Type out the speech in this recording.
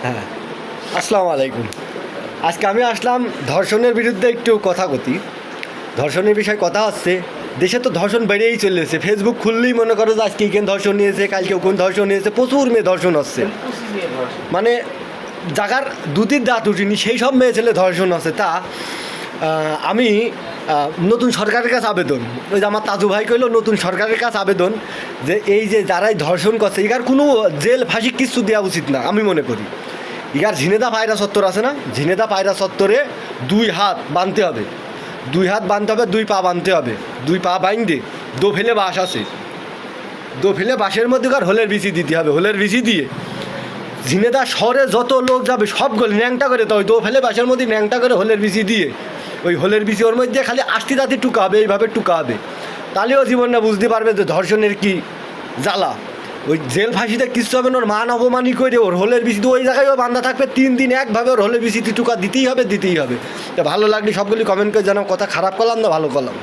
হ্যাঁ, আসসালামু আলাইকুম। আজকে আমি আসলাম ধর্ষণের বিরুদ্ধে একটু কথা কতি। ধর্ষণের বিষয়ে কথা হচ্ছে, দেশে তো ধর্ষণ বেড়েই চলেছে। ফেসবুক খুললেই মনে করো যে আজকে কেন ধর্ষণ নিয়েছে, কালকে কোন ধর্ষণ নিয়েছে, প্রচুর মেয়ে ধর্ষণ হচ্ছে। মানে জাগার দুটির দাঁত উঠিনি সেই সব মেয়ে ছেলে ধর্ষণ আছে। তা আমি নতুন সরকারের কাছে আবেদন, ওই যে আমার তাজু ভাই কইলো নতুন সরকারের কাছে আবেদন যে এই যে যারাই ধর্ষণ করছে এগার কোনো জেল ফাঁসি কিছু দেওয়া উচিত না আমি মনে করি। ইগার ঝিনেদা পায়রা চত্বর আছে না, ঝিনেদা পায়রা চত্বরে 2 হাত বাঁধতে হবে, 2 হাত বাঁধতে হবে, 2 পা বাঁধতে হবে, 2 পা বাইন্দে দো ফেলে বাঁশ আছে, দো ফেলে বাঁশের মধ্যে কার হোলের বিচি দিতে হবে, হোলের বিচি দিয়ে ঝিনেদা শহরে যত লোক যাবে সবগুলো ন্যাংটা করে তো ওই দো ফেলে বাঁশের মধ্যে ন্যাংটা করে হোলের বিচি দিয়ে ওই হোলের বিচি ওর মধ্যে খালি আষ্টি দাঁতি টুকা হবে, এইভাবে টুকা হবে। তাহলেও জীবনটা বুঝতে পারবে যে ধর্ষণের কি জ্বালা। ওই জেল ফাঁসিতে কিচ্ছু হবে না, ওর মান অপমানি করে ওর হোলের বিচিতে ওই জায়গায়ও বান্ধা থাকবে 3 দিন একভাবে ওর হোলের বিচিতে টুকা দিতেই হবে, দিতেই হবে। তো ভালো লাগলে সবগুলি কমেন্ট করে জানাও, কথা খারাপ করলাম না ভালো করলাম।